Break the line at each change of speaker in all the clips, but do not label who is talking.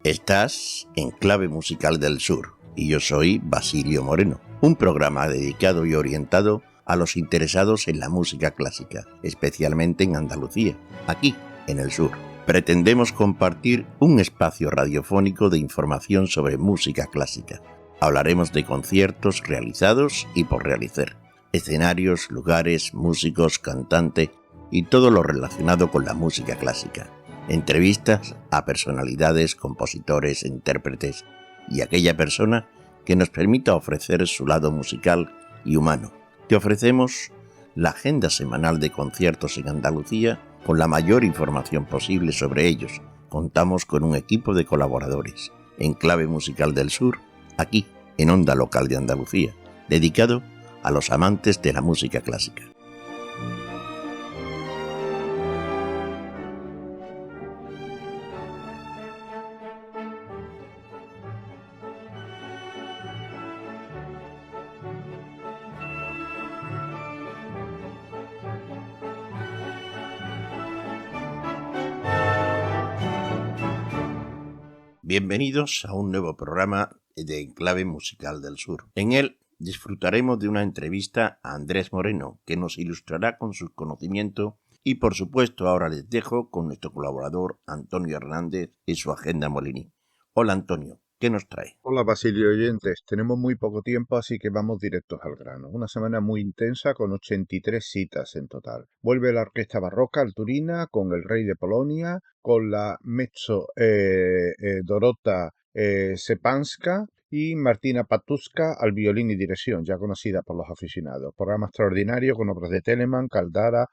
Estás en Clave Musical del Sur y yo soy Basilio Moreno, un programa dedicado y orientado a los interesados en la música clásica, especialmente en Andalucía, aquí en el sur. Pretendemos compartir un espacio radiofónico de información sobre música clásica. Hablaremos de conciertos realizados y por realizar, escenarios, lugares, músicos, cantantes y todo lo relacionado con la música clásica. Entrevistas a personalidades, compositores, intérpretes y aquella persona que nos permita ofrecer su lado musical y humano. Te ofrecemos la agenda semanal de conciertos en Andalucía con la mayor información posible sobre ellos. Contamos con un equipo de colaboradores en Clave Musical del Sur, aquí en Onda Local de Andalucía, dedicado a los amantes de la música clásica. Bienvenidos a un nuevo programa de Clave Musical del Sur. En él disfrutaremos de una entrevista a Andrés Moreno, que nos ilustrará con sus conocimientos y, por supuesto, ahora les dejo con nuestro colaborador Antonio Hernández y su agenda Molini. Hola Antonio, ¿qué nos trae?
Hola Basilio oyentes, tenemos muy poco tiempo así que vamos directos al grano. Una semana muy intensa con 83 citas en total. Vuelve la Orquesta Barroca al Turina con el Rey de Polonia, con la mezzo Dorota Sepanska y Martina Patuska al violín y dirección, ya conocida por los aficionados. Programa extraordinario con obras de Telemann, Caldara,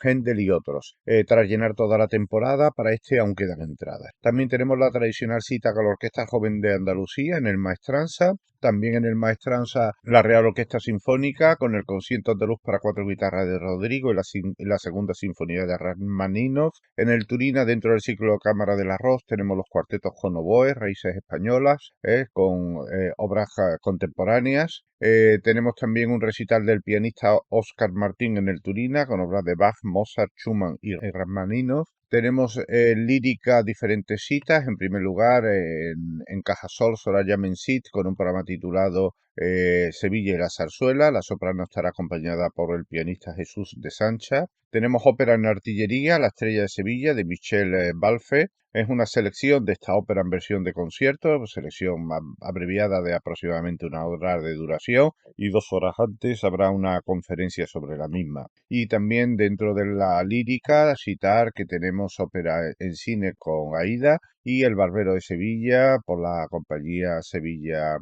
Händel y otros. Tras llenar toda la temporada, para este aún quedan entradas. También tenemos la tradicional cita con la Orquesta Joven de Andalucía en el Maestranza. También en el Maestranza la Real Orquesta Sinfónica con el concierto andaluz para cuatro guitarras de Rodrigo y la segunda sinfonía de Rachmaninoff. En el Turina, dentro del ciclo Cámara del Arroz, tenemos los cuartetos con oboe, raíces españolas, con obras contemporáneas. Tenemos también un recital del pianista Óscar Martín en el Turina con obras de Bach, Mozart, Schumann y Rachmaninoff. Tenemos lírica diferentes citas. En primer lugar, en Cajasol, Soraya Mensit, con un programa titulado Sevilla y la zarzuela. La soprano estará acompañada por el pianista Jesús de Sancha. Tenemos ópera en artillería, La estrella de Sevilla, de Michel Balfe. Es una selección de esta ópera en versión de concierto, selección abreviada de aproximadamente una hora de duración, y 2 horas antes habrá una conferencia sobre la misma. Y también dentro de la lírica, citar que tenemos ópera en cine con Aida y El Barbero de Sevilla por la compañía Sevilla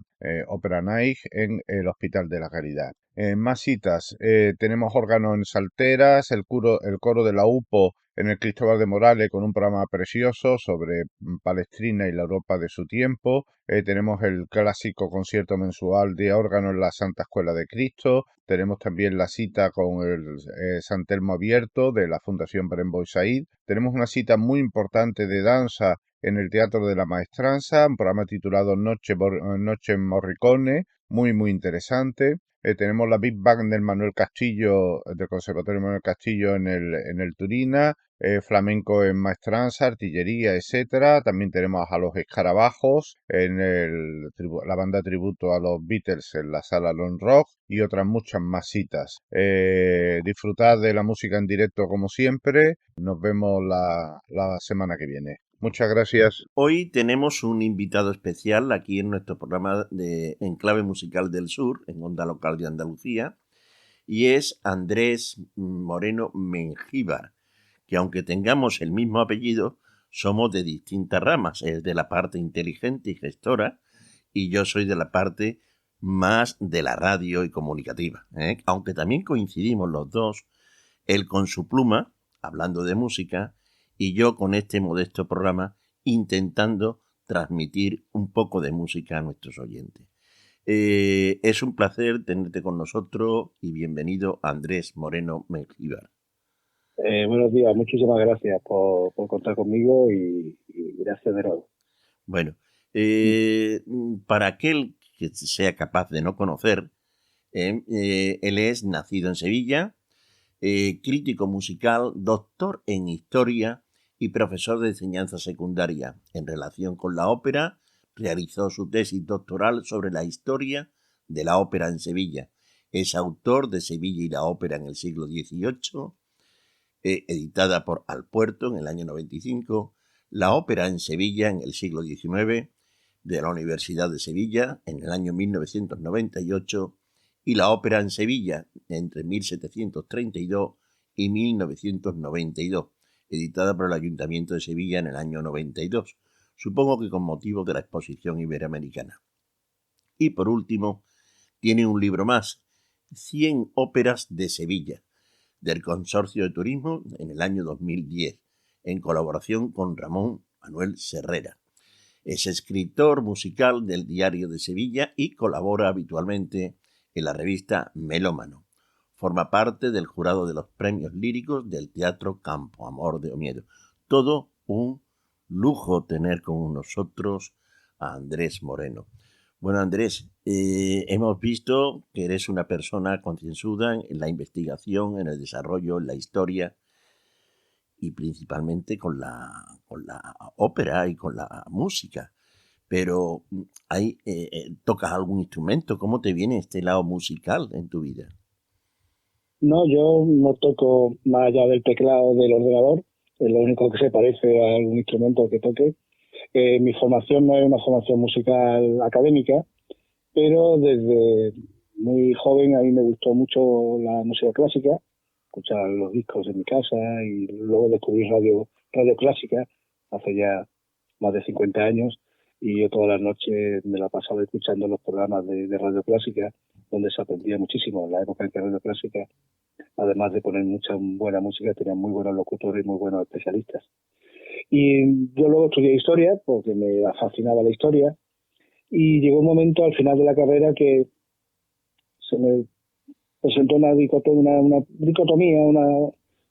Opera Night en el Hospital de la Caridad. Más citas, tenemos órgano en Salteras, el coro de la UPO en el Cristóbal de Morales con un programa precioso sobre Palestrina y la Europa de su tiempo. Tenemos el clásico concierto mensual de órgano en la Santa Escuela de Cristo. Tenemos también la cita con el San Telmo Abierto de la Fundación Brembo y Said. Tenemos una cita muy importante de danza en el Teatro de la Maestranza, un programa titulado Noche en Morricone, muy interesante. Tenemos la Big Band del Manuel Castillo, del Conservatorio Manuel Castillo en el Turina, flamenco en Maestranza, artillería, etcétera. También tenemos a los Escarabajos en la banda tributo a los Beatles en la sala Lone Rock y otras muchas más citas. Disfrutad de la música en directo como siempre. Nos vemos la semana que viene. Muchas gracias.
Hoy tenemos un invitado especial aquí en nuestro programa de Enclave Musical del Sur, en Onda Local de Andalucía, y es Andrés Moreno Mengíbar, que aunque tengamos el mismo apellido, somos de distintas ramas. Él de la parte inteligente y gestora, y yo soy de la parte más de la radio y comunicativa, aunque también coincidimos los dos, él con su pluma, hablando de música, y yo con este modesto programa intentando transmitir un poco de música a nuestros oyentes. Es un placer tenerte con nosotros y bienvenido Andrés Moreno Mengíbar.
Buenos días, muchísimas gracias por contar conmigo y gracias de nuevo.
Bueno, para aquel que sea capaz de no conocer, él es nacido en Sevilla, crítico musical, doctor en historia y profesor de enseñanza secundaria. En relación con la ópera, realizó su tesis doctoral sobre la historia de la ópera en Sevilla. Es autor de Sevilla y la ópera en el siglo XVIII, editada por Alpuerto en el año 95, La ópera en Sevilla en el siglo XIX, de la Universidad de Sevilla en el año 1998, y La ópera en Sevilla entre 1732 y 1992, editada por el Ayuntamiento de Sevilla en el año 92, supongo que con motivo de la Exposición Iberoamericana. Y por último, tiene un libro más, 100 óperas de Sevilla, del Consorcio de Turismo en el año 2010, en colaboración con Ramón Manuel Serrera. Es escritor musical del Diario de Sevilla y colabora habitualmente en la revista Melómano. Forma parte del jurado de los premios líricos del Teatro Campo Amor de Oviedo. Todo un lujo tener con nosotros a Andrés Moreno. Bueno, Andrés, hemos visto que eres una persona concienzuda en la investigación, en el desarrollo, en la historia y principalmente con la ópera y con la música. Pero ahí ¿tocas algún instrumento? ¿Cómo te viene este lado musical en tu vida?
No, yo no toco más allá del teclado del ordenador, es lo único que se parece a algún instrumento que toque. Mi formación no es una formación musical académica, pero desde muy joven a mí me gustó mucho la música clásica, escuchar los discos en mi casa y luego descubrí radio clásica hace ya más de 50 años, y yo todas las noches me la pasaba escuchando los programas de radio clásica, donde se aprendía muchísimo. En la época en que radio clásica, además de poner mucha buena música, tenían muy buenos locutores y muy buenos especialistas. Y yo luego estudié historia porque me fascinaba la historia, y llegó un momento al final de la carrera que se me presentó una dicotomía,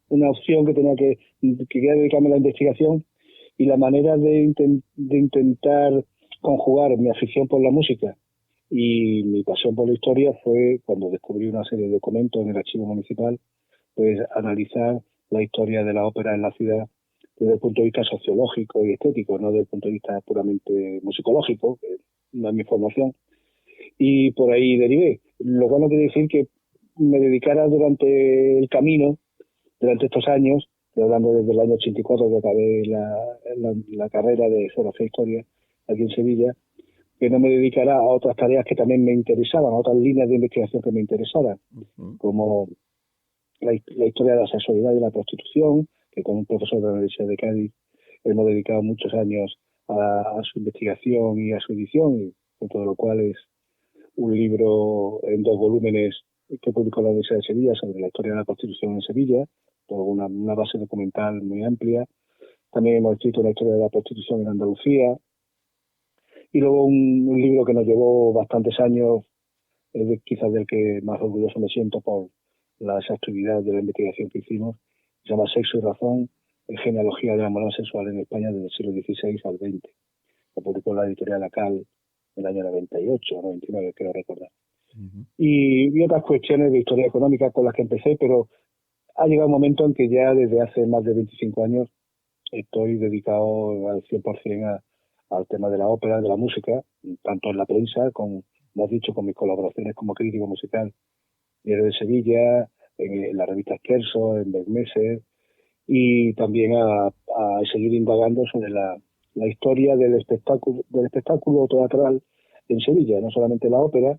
una opción que tenía que quería dedicarme a la investigación, y la manera de intentar conjugar mi afición por la música y mi pasión por la historia fue cuando descubrí una serie de documentos en el archivo municipal, pues analizar la historia de la ópera en la ciudad desde el punto de vista sociológico y estético, no desde el punto de vista puramente musicológico, que no es mi formación, y por ahí derivé. Lo cual no quiere decir que me dedicara durante el camino, durante estos años, estoy hablando desde el año 84 que acabé la carrera de Geografía e Historia aquí en Sevilla, que no me dedicara a otras tareas que también me interesaban, a otras líneas de investigación que me interesaban, como la historia de la sexualidad y la prostitución, que con un profesor de la Universidad de Cádiz hemos dedicado muchos años a su investigación y a su edición, y con todo lo cual es un libro en 2 volúmenes que publicó la Universidad de Sevilla sobre la historia de la prostitución en Sevilla, toda una base documental muy amplia. También hemos escrito la historia de la prostitución en Andalucía, y luego un libro que nos llevó bastantes años, quizás del que más orgulloso me siento por la exhaustividad de la investigación que hicimos, se llama Sexo y Razón, genealogía de la moral sexual en España desde el siglo XVI al XX. Lo publicó la editorial ACAL en el año 98 o 99, creo recordar. Y otras cuestiones de historia económica con las que empecé, pero ha llegado un momento en que ya desde hace más de 25 años estoy dedicado al 100% al tema de la ópera, de la música, tanto en la prensa, como has dicho, con mis colaboraciones como crítico musical, Diario de Sevilla, en la revista Scherzo, en Bermeser, y también a seguir indagando sobre la historia del espectáculo teatral en Sevilla, no solamente la ópera,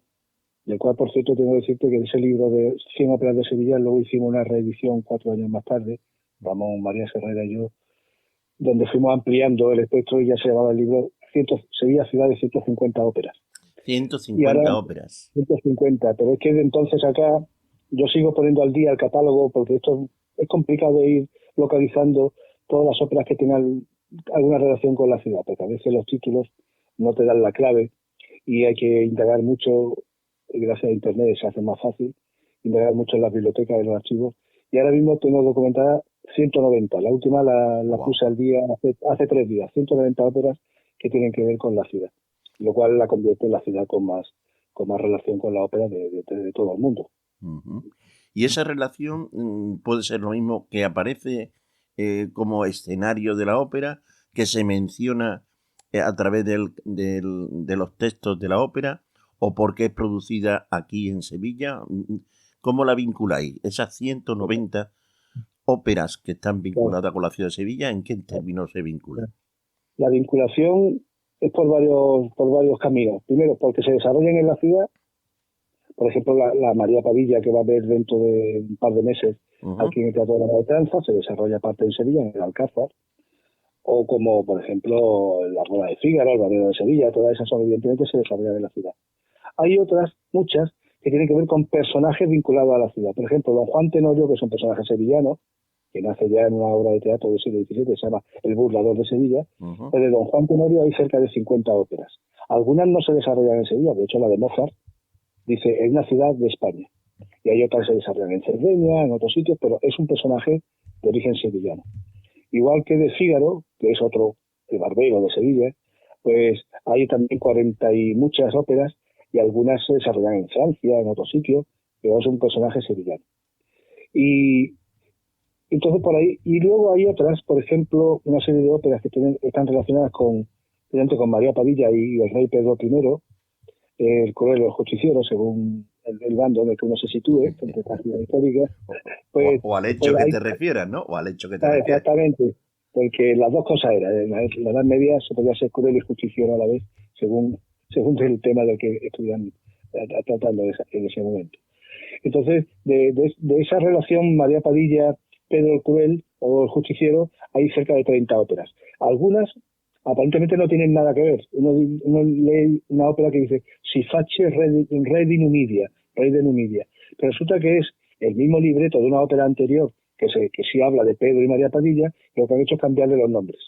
del cual, por cierto, tengo que decirte que ese libro de 100 óperas de Sevilla luego hicimos una reedición 4 años más tarde, Ramón María Serrera y yo, donde fuimos ampliando el espectro y ya se llamaba el libro Sevilla, ciudad de 150 óperas.
150 óperas.
150, pero es que de entonces acá yo sigo poniendo al día el catálogo, porque esto es complicado de ir localizando todas las óperas que tengan alguna relación con la ciudad, porque a veces los títulos no te dan la clave y hay que indagar mucho, y gracias a internet se hace más fácil, indagar mucho en las bibliotecas, en los archivos, y ahora mismo tengo documentadas 190, la última la puse al día hace 3 días, 190 óperas que tienen que ver con la ciudad, lo cual la convierte en la ciudad con más relación con la ópera de todo el mundo.
Y esa relación puede ser lo mismo que aparece como escenario de la ópera, que se menciona a través de los textos de la ópera, o porque es producida aquí en Sevilla. ¿Cómo la vinculáis? Esas 190 óperas que están vinculadas con la ciudad de Sevilla, ¿en qué términos se vinculan?
La vinculación es por varios caminos. Primero, porque se desarrollan en la ciudad. Por ejemplo, la María Padilla, que va a ver dentro de un par de meses aquí en el Teatro de la Maestranza, se desarrolla parte en Sevilla, en el Alcázar. O como, por ejemplo, la Boda de Fígaro, el Barbero de Sevilla, todas esas son, evidentemente se desarrollan en la ciudad. Hay otras, muchas, que tienen que ver con personajes vinculados a la ciudad. Por ejemplo, Don Juan Tenorio, que es un personaje sevillano, que nace ya en una obra de teatro del siglo XVII, se llama El burlador de Sevilla. Pero de Don Juan Tenorio hay cerca de 50 óperas. Algunas no se desarrollan en Sevilla, de hecho la de Mozart dice en una ciudad de España. Y hay otras que se desarrollan en Cerdeña, en otros sitios, pero es un personaje de origen sevillano. Igual que de Fígaro, que es otro, el Barbero de Sevilla, pues hay también 40 y muchas óperas, y algunas se desarrollan en Francia, en otros sitios, pero es un personaje sevillano. Y entonces por ahí, y luego hay otras, por ejemplo, una serie de óperas que están relacionadas con María Padilla y el rey Pedro I, el cruel o el justiciero, según el bando en el que uno se sitúe, entre estas ciudades históricas. Pues,
o al hecho
pues
que
hay,
te refieras, ¿no? O al hecho que te refieras.
exactamente, porque las dos cosas eran. En la Edad Media se podía ser cruel y justiciero a la vez, según el tema del que estuvieran tratando en ese momento. Entonces, de esa relación María Padilla, Pedro el Cruel o el Justiciero, hay cerca de 30 óperas. Algunas aparentemente no tienen nada que ver. Uno lee una ópera que dice Si face re di Numidia, rey de Numidia. Pero resulta que es el mismo libreto de una ópera anterior que sí habla de Pedro y María Padilla, y lo que han hecho es cambiarle los nombres.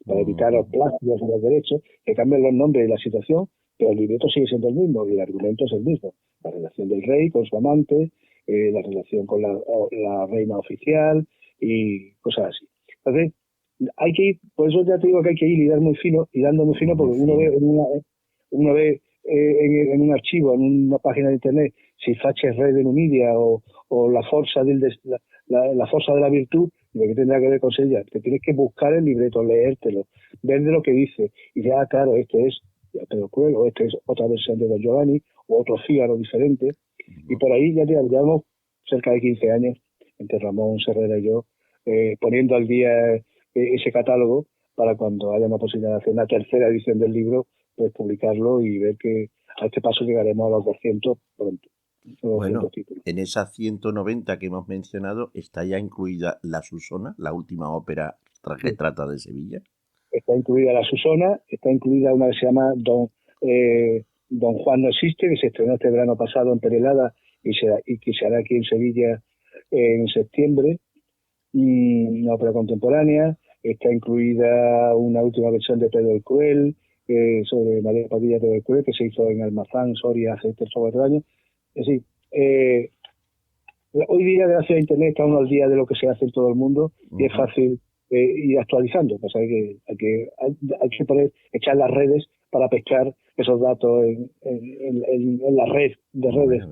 Para evitar los plagios y los derechos, que cambian los nombres y la situación, pero el libreto sigue siendo el mismo y el argumento es el mismo. La relación del rey con su amante, la relación con la reina oficial y cosas así. Entonces, hay que ir, por eso ya te digo que hay que ir y dar muy fino, y dando muy fino, porque uno ve en un archivo, en una página de internet, si face re de Numidia o la fuerza la fuerza de la virtud, y lo que tendrá que ver con ella. Te tienes que buscar el libreto, leértelo, ver de lo que dice, y ya, claro, este es Pedro Cruel, o este es otra versión de Don Giovanni, o otro Fígaro diferente, y por ahí ya llevamos cerca de 15 años, entre Ramón Serrera y yo, poniendo al día ese catálogo para cuando haya una posibilidad de hacer una tercera edición del libro, pues publicarlo y ver que a este paso llegaremos a los 200 pronto.
Bueno, en esas 190 que hemos mencionado, ¿está ya incluida La Susona, la última ópera que trata de Sevilla?
Está incluida La Susona, está incluida una que se llama Don Juan no existe, que se estrenó este verano pasado en Perelada y que se hará aquí en Sevilla en septiembre, y una ópera contemporánea. Está incluida una última versión de Pedro el Cruel, sobre María Padilla Pedro el Cruel, que se hizo en Almazán, Soria, hace 3 o 4 años. Es decir, hoy día, gracias a Internet, está uno al día de lo que se hace en todo el mundo, y es fácil ir actualizando. Pues hay que echar las redes para pescar esos datos en la red de redes.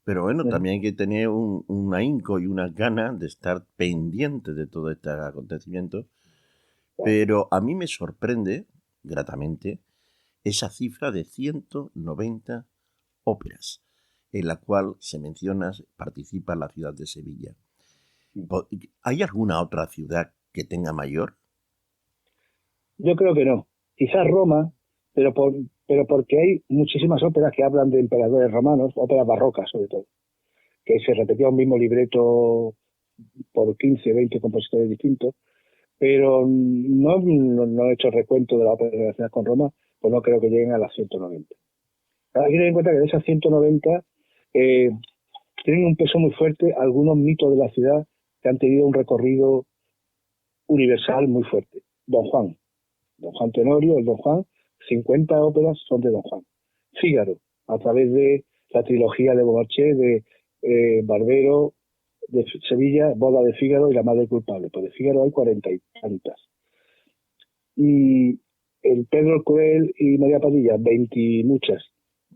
Pero bueno, también hay que tener un ahínco y unas ganas de estar pendiente de todo este acontecimiento. Pero a mí me sorprende, gratamente, esa cifra de 190 óperas, en la cual se menciona, participa la ciudad de Sevilla. ¿Hay alguna otra ciudad que tenga mayor?
Yo creo que no. Quizás Roma, pero porque hay muchísimas óperas que hablan de emperadores romanos, óperas barrocas sobre todo, que se repetía un mismo libreto por 15, 20 compositores distintos, pero no he hecho recuento de la ópera relacionada con Roma, pues no creo que lleguen a las 190. Hay que tener en cuenta que de esas 190 tienen un peso muy fuerte algunos mitos de la ciudad que han tenido un recorrido universal muy fuerte. Don Juan Tenorio, el Don Juan, 50 óperas son de Don Juan. Fígaro, a través de la trilogía de Beaumarchais, de Barbero, de Sevilla, Boda de Fígaro y La Madre Culpable. Pues de Fígaro hay 40 y tantas. Y el Pedro el Cruel y María Padilla, 20 y muchas.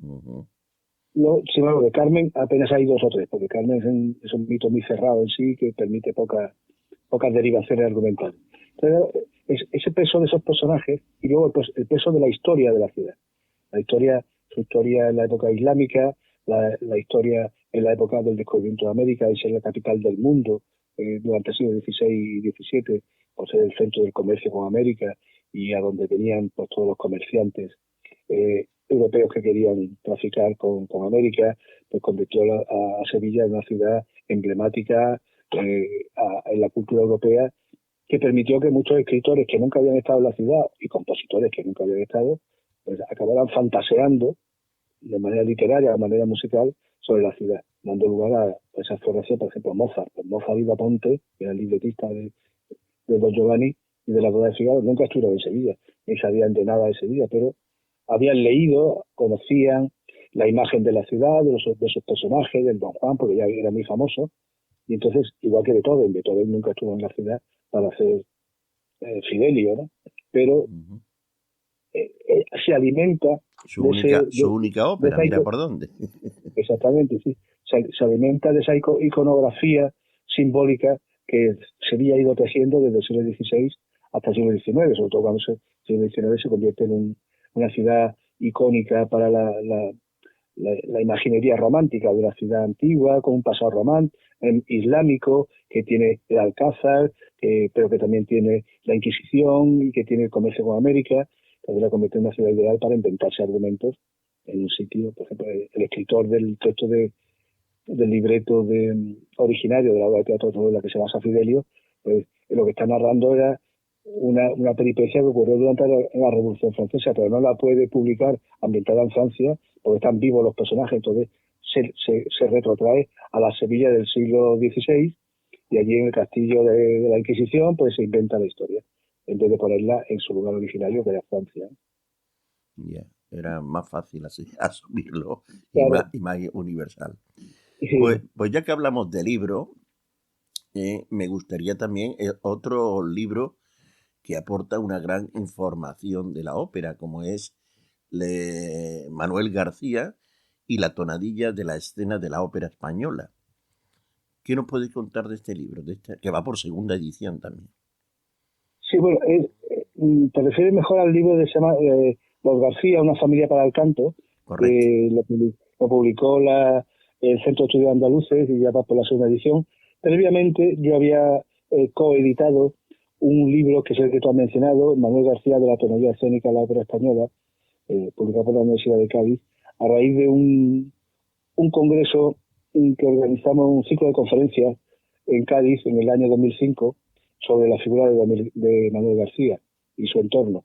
Sin embargo, de Carmen apenas hay 2 o 3, porque Carmen es un mito muy cerrado en sí, que permite poca pocas derivaciones argumentales. Entonces, ese peso de esos personajes y luego pues, el peso de la historia de la ciudad. Su historia en la época islámica, la historia en la época del descubrimiento de América, de ser la capital del mundo durante el siglo XVI y XVII, por ser el centro del comercio con América y a donde venían pues, todos los comerciantes europeos que querían traficar con América, pues convirtió a Sevilla en una ciudad emblemática en la cultura europea, que permitió que muchos escritores que nunca habían estado en la ciudad y compositores que nunca habían estado, pues acabaran fantaseando de manera literaria, de manera musical, sobre la ciudad, dando lugar a esa exploración, por ejemplo, Mozart. Pues Mozart iba a Ponte, que era el libretista de Don Giovanni y de la boda de Figaro, nunca estuvieron en Sevilla, ni sabían de nada de Sevilla, pero habían leído, conocían la imagen de la ciudad, de esos personajes, del Don Juan, porque ya era muy famoso, y entonces, igual que Beethoven nunca estuvo en la ciudad para hacer Fidelio, ¿no? Pero se alimenta
su única ópera, mira por dónde.
Exactamente, sí. Se alimenta de esa iconografía simbólica que Sevilla ha ido tejiendo desde el siglo XVI hasta el siglo XIX, sobre todo cuando el siglo XIX se convierte en una ciudad icónica para la imaginería romántica de la ciudad antigua, con un pasado islámico, que tiene el Alcázar, pero que también tiene la Inquisición y que tiene el comercio con América. Entonces la convierte en una ciudad ideal para inventarse argumentos en un sitio. Por ejemplo, el escritor del texto del libreto originario de la obra de teatro sobre la que se basa Fidelio, pues lo que está narrando era una peripecia que ocurrió durante la Revolución Francesa, pero no la puede publicar ambientada en Francia porque están vivos los personajes. Entonces se retrotrae a la Sevilla del siglo XVI y allí en el castillo de la Inquisición pues se inventa la historia en vez de ponerla en su lugar originario, que era Francia.
Ya, era más fácil así asumirlo
Claro.
y más universal.
Sí.
Pues ya que hablamos de libro, me gustaría también otro libro que aporta una gran información de la ópera, como es Manuel García y la tonadilla de la escena de la ópera española. ¿Qué nos podéis contar de este libro, que va por segunda edición también?
Sí, bueno, te refieres mejor al libro de Los García, Una familia para el canto, que lo publicó el Centro de Estudios Andaluces y ya va por la segunda edición. Previamente yo había coeditado un libro que es el que tú has mencionado, Manuel García, de la tonalidad escénica de la ópera española, publicado por la Universidad de Cádiz, a raíz de un congreso que organizamos, un ciclo de conferencias en Cádiz en el año 2005 sobre la figura de Manuel García y su entorno.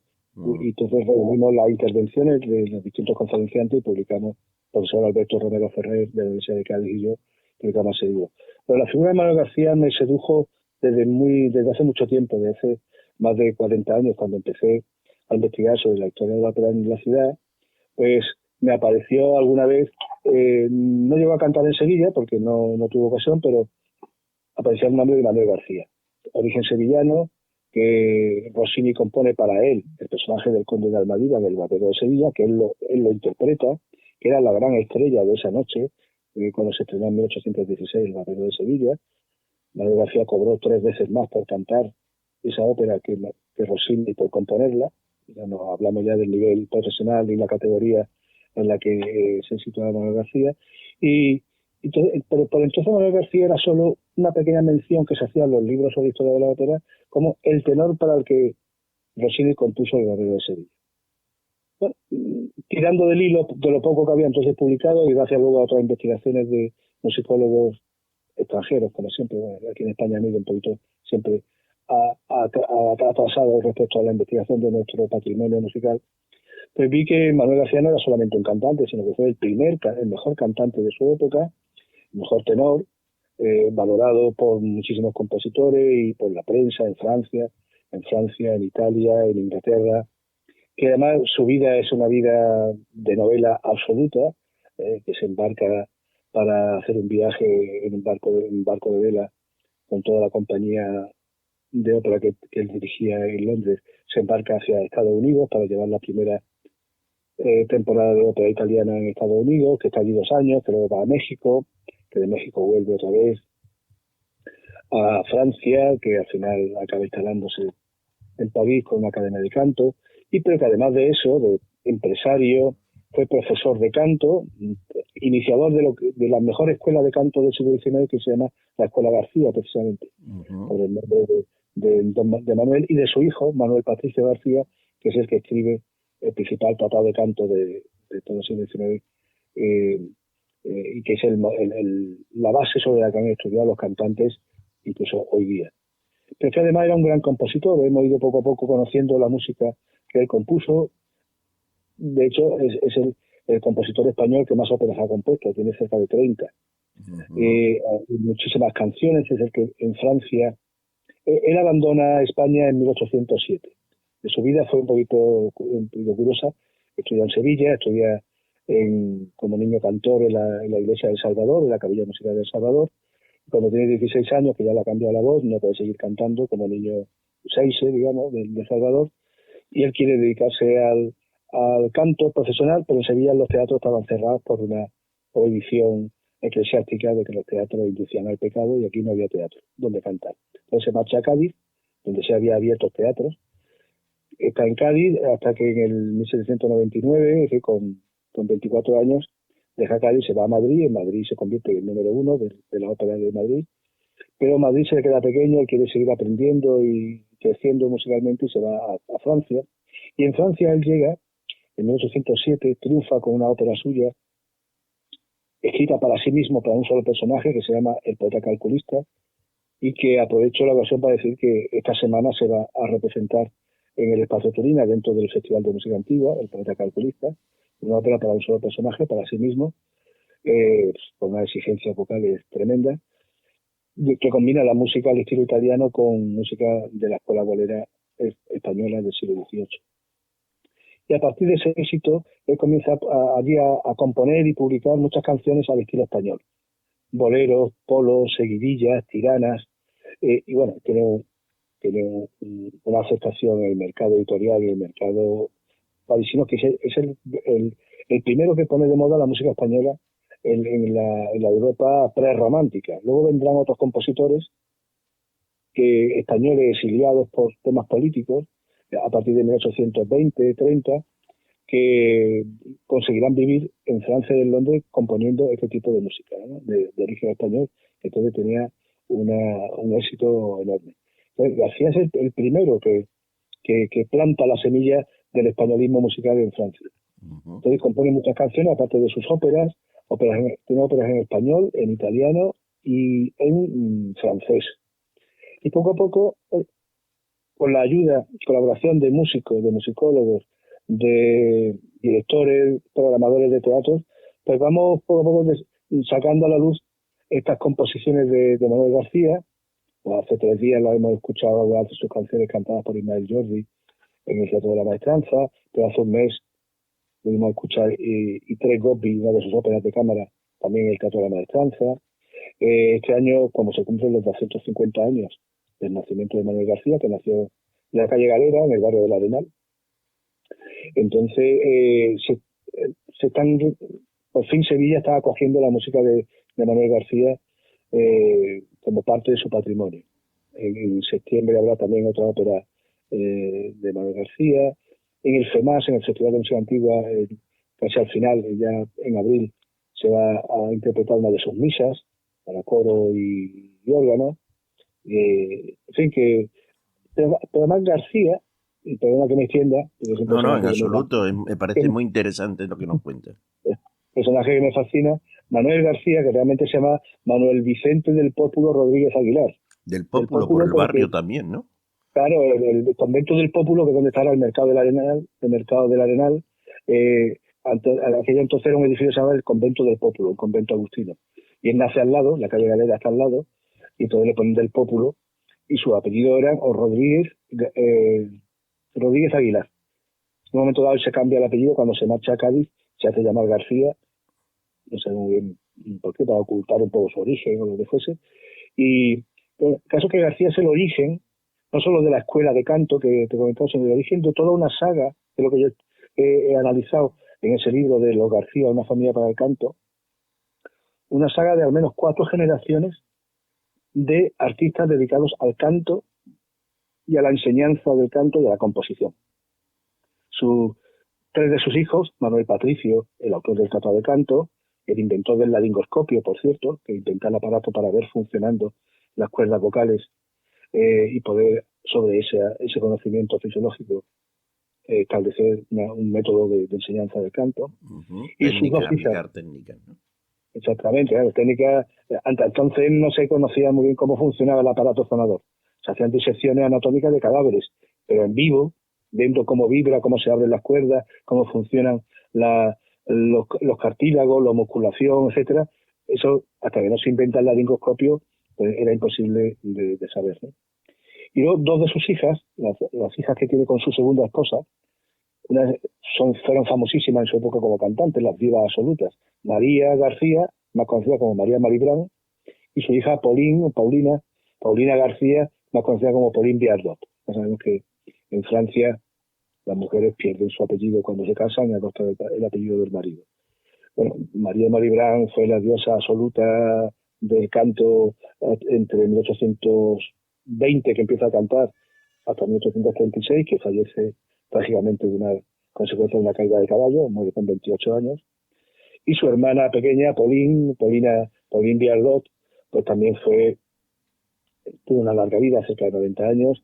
Y entonces reunimos las intervenciones de los distintos conferenciantes y publicamos, el profesor Alberto Romero Ferrer de la Universidad de Cádiz y yo, publicamos ese libro. Pero la figura de Manuel García me sedujo desde hace mucho tiempo, desde hace más de 40 años, cuando empecé a investigar sobre la historia de la ópera en la ciudad. Pues me apareció alguna vez, no llegó a cantar en Sevilla porque no tuvo ocasión, pero aparecía el nombre de Manuel García, origen sevillano, que Rossini compone para él, el personaje del conde de Almaviva, del Barbero de Sevilla, que él lo interpreta, que era la gran estrella de esa noche, cuando se estrenó en 1816 el Barbero de Sevilla. Manuel García cobró 3 veces más por cantar esa ópera que Rossini por componerla. Ya no hablamos ya del nivel profesional y la categoría en la que se situaba Manuel García. Pero por entonces Manuel García era solo una pequeña mención que se hacía en los libros sobre la historia de la ópera como el tenor para el que Rossini compuso el Barbero de Sevilla. Bueno, tirando del hilo de lo poco que había entonces publicado y gracias luego a otras investigaciones de musicólogos extranjeros, como siempre, bueno, aquí en España han ido un poquito siempre atrasado respecto a la investigación de nuestro patrimonio musical, pues vi que Manuel García no era solamente un cantante, sino que fue el mejor cantante de su época, el mejor tenor, valorado por muchísimos compositores y por la prensa en Francia, en Italia, en Inglaterra, que además su vida es una vida de novela absoluta, que se embarca para hacer un viaje en un barco de vela con toda la compañía de ópera que él dirigía en Londres, se embarca hacia Estados Unidos para llevar la primera temporada de ópera italiana en Estados Unidos, que está allí 2 años, que luego va a México, que de México vuelve otra vez a Francia, que al final acaba instalándose en París con una academia de canto, y pero que además de eso, de empresario, fue profesor de canto, iniciador de la mejor escuela de canto del siglo XIX, que se llama la Escuela García, precisamente, por el nombre de Manuel, y de su hijo, Manuel Patricio García, que es el que escribe el principal tratado de canto de todo el siglo XIX, y que es la base sobre la que han estudiado los cantantes incluso hoy día. Pero que además era un gran compositor, hemos ido poco a poco conociendo la música que él compuso. De hecho, es el compositor español que más óperas ha compuesto, tiene cerca de 30. Muchísimas canciones, es el que en Francia... Él abandona España en 1807. De su vida fue un poquito curiosa. Estudia en Sevilla, estudia como niño cantor en la iglesia de El Salvador, en la Capilla Musical de El Salvador. Cuando tiene 16 años, que ya le ha cambiado la voz, no puede seguir cantando como niño seise, digamos, de El Salvador, y él quiere dedicarse al canto profesional, pero en Sevilla los teatros estaban cerrados por una prohibición eclesiástica de que los teatros inducían al pecado y aquí no había teatro donde cantar. Entonces se marcha a Cádiz, donde se había abierto teatros. Está en Cádiz hasta que en el 1799, es decir, con 24 años, deja Cádiz y se va a Madrid. En Madrid se convierte en el número uno de la ópera de Madrid. Pero Madrid se le queda pequeño, él quiere seguir aprendiendo y creciendo musicalmente y se va a Francia. Y en Francia él llega, en 1807, triunfa con una ópera suya, escrita para sí mismo, para un solo personaje, que se llama El poeta calculista, y que aprovecho la ocasión para decir que esta semana se va a representar en el Espacio Turina, dentro del Festival de Música Antigua, El poeta calculista, una ópera para un solo personaje, para sí mismo, con una exigencia vocal tremenda, que combina la música al estilo italiano con música de la escuela bolera española del siglo XVIII. Y a partir de ese éxito, él comienza a componer y publicar muchas canciones al estilo español. Boleros, polos, seguidillas, tiranas, y bueno, tiene una aceptación en el mercado editorial y en el mercado parisino, que es el primero que pone de moda la música española en la Europa prerromántica. Luego vendrán otros compositores españoles exiliados por temas políticos, a partir de 1820-30, que conseguirán vivir en Francia y en Londres componiendo este tipo de música, ¿no? de origen español, que entonces tenía un éxito enorme. Entonces, García es el primero que planta la semilla del españolismo musical en Francia. Entonces compone muchas canciones, aparte de sus óperas, tiene óperas en español, en italiano y en francés. Y poco a poco, con la ayuda y colaboración de músicos, de musicólogos, de directores, programadores de teatros, pues vamos poco a poco sacando a la luz estas composiciones de Manuel García. Pues hace 3 días lo hemos escuchado hablar de sus canciones cantadas por Ismael Jordi en el Teatro de la Maestranza, pero hace un mes pudimos escuchar y Tres Gobbi, una de sus óperas de cámara, también en el Teatro de la Maestranza. Este año, como se cumplen los 250 años del nacimiento de Manuel García, que nació en la calle Galera, en el barrio del Arenal. Entonces, por fin Sevilla está acogiendo la música de Manuel García como parte de su patrimonio. En septiembre habrá también otra ópera de Manuel García. En el FEMAS, en el Festival de Música Antigua, casi al final, ya en abril, se va a interpretar una de sus misas para coro y órgano. En fin, pero además García, y perdona que me extienda,
no, en absoluto, me parece muy interesante lo que nos cuenta.
Personaje que me fascina, Manuel García, que realmente se llama Manuel Vicente del Pópulo Rodríguez Aguilar.
Del Pópulo por el barrio también, ¿no?
Claro, el convento del Pópulo, que es donde estaba el mercado del Arenal, aquello entonces era un edificio que se llama el convento del Pópulo, el convento agustino. Y él nace al lado, la calle Galera está al lado, y entonces le ponen del Pópulo, y su apellido era Rodríguez Aguilar. En un momento dado él se cambia el apellido, cuando se marcha a Cádiz, se hace llamar García, no sé muy bien por qué, para ocultar un poco su origen o lo que fuese. Y en el caso que García es el origen, no solo de la escuela de canto que te comentaba, sino el origen de toda una saga, de lo que yo he analizado en ese libro de Los García, una familia para el canto, una saga de al menos 4 generaciones de artistas dedicados al canto y a la enseñanza del canto y a la composición. Tres de sus hijos, Manuel Patricio, el autor del Tratado de Canto, el inventor del laringoscopio, por cierto, que inventa el aparato para ver funcionando las cuerdas vocales y poder, sobre ese conocimiento fisiológico, establecer un método de enseñanza del canto. Y sus dos hijas.
Técnica, ¿no?
Exactamente, claro, técnica. Hasta entonces no se conocía muy bien cómo funcionaba el aparato fonador. Se hacían disecciones anatómicas de cadáveres, pero en vivo, viendo cómo vibra, cómo se abren las cuerdas, cómo funcionan los cartílagos, la musculación, etcétera. Eso, hasta que no se inventa el laringoscopio, pues era imposible de saber, ¿no? Y luego dos de sus hijas, las hijas que tiene con su segunda esposa, fueron famosísimas en su época como cantantes, las divas absolutas. María García, más conocida como María Maribrán, y su hija Paulina García, más conocida como Pauline Viardot. Ya sabemos que en Francia las mujeres pierden su apellido cuando se casan y adoptan el apellido del marido. Bueno, María Maribrán fue la diosa absoluta del canto entre 1820, que empieza a cantar, hasta 1836, que fallece trágicamente de una consecuencia de una caída de caballo, muere con 28 años. Y su hermana pequeña, Pauline Viardot, pues también tuvo una larga vida, cerca de 90 años,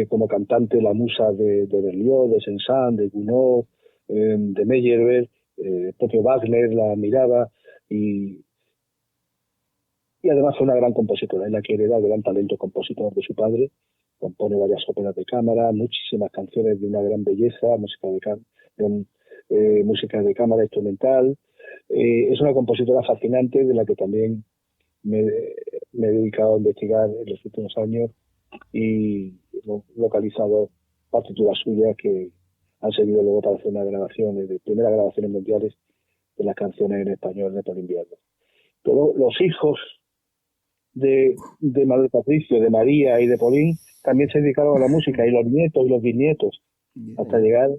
como cantante, la musa de Berlioz, de Saint-Saëns, de Gounod, de Meyerbeer, el propio Wagner la admiraba y además fue una gran compositora, es la que hereda el gran talento compositor de su padre. Compone varias óperas de cámara, muchísimas canciones de una gran belleza, música de cámara instrumental. Es una compositora fascinante de la que también me he dedicado a investigar en los últimos años y he localizado partituras suyas que han servido luego para hacer unas grabaciones, de primeras grabaciones mundiales de las canciones en español de Pauline Viardot. Pero los hijos de Manuel Patricio, de María y de Pauline también se dedicaron a la música, y los nietos y los bisnietos, hasta llegar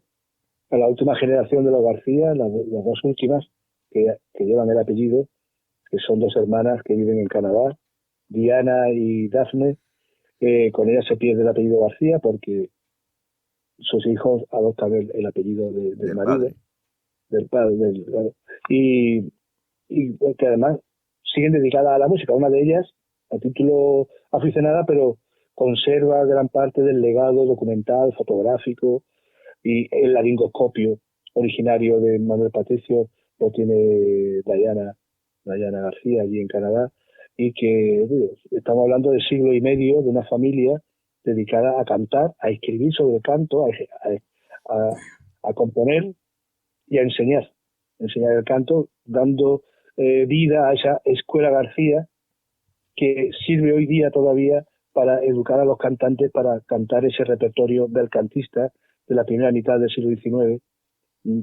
a la última generación de los García, las dos últimas que llevan el apellido, que son dos hermanas que viven en Canadá, Diana y Daphne. Con ellas se pierde el apellido García porque sus hijos adoptan el apellido del marido, del padre, y que además siguen dedicadas a la música. Una de ellas, a título aficionada, pero conserva gran parte del legado documental, fotográfico, y el laringoscopio originario de Manuel Patricio lo tiene Diana García allí en Canadá, y que estamos hablando de siglo y medio de una familia dedicada a cantar, a escribir sobre el canto, a componer y a enseñar el canto, dando vida a esa escuela García que sirve hoy día todavía para educar a los cantantes para cantar ese repertorio del cantista de la primera mitad del siglo XIX,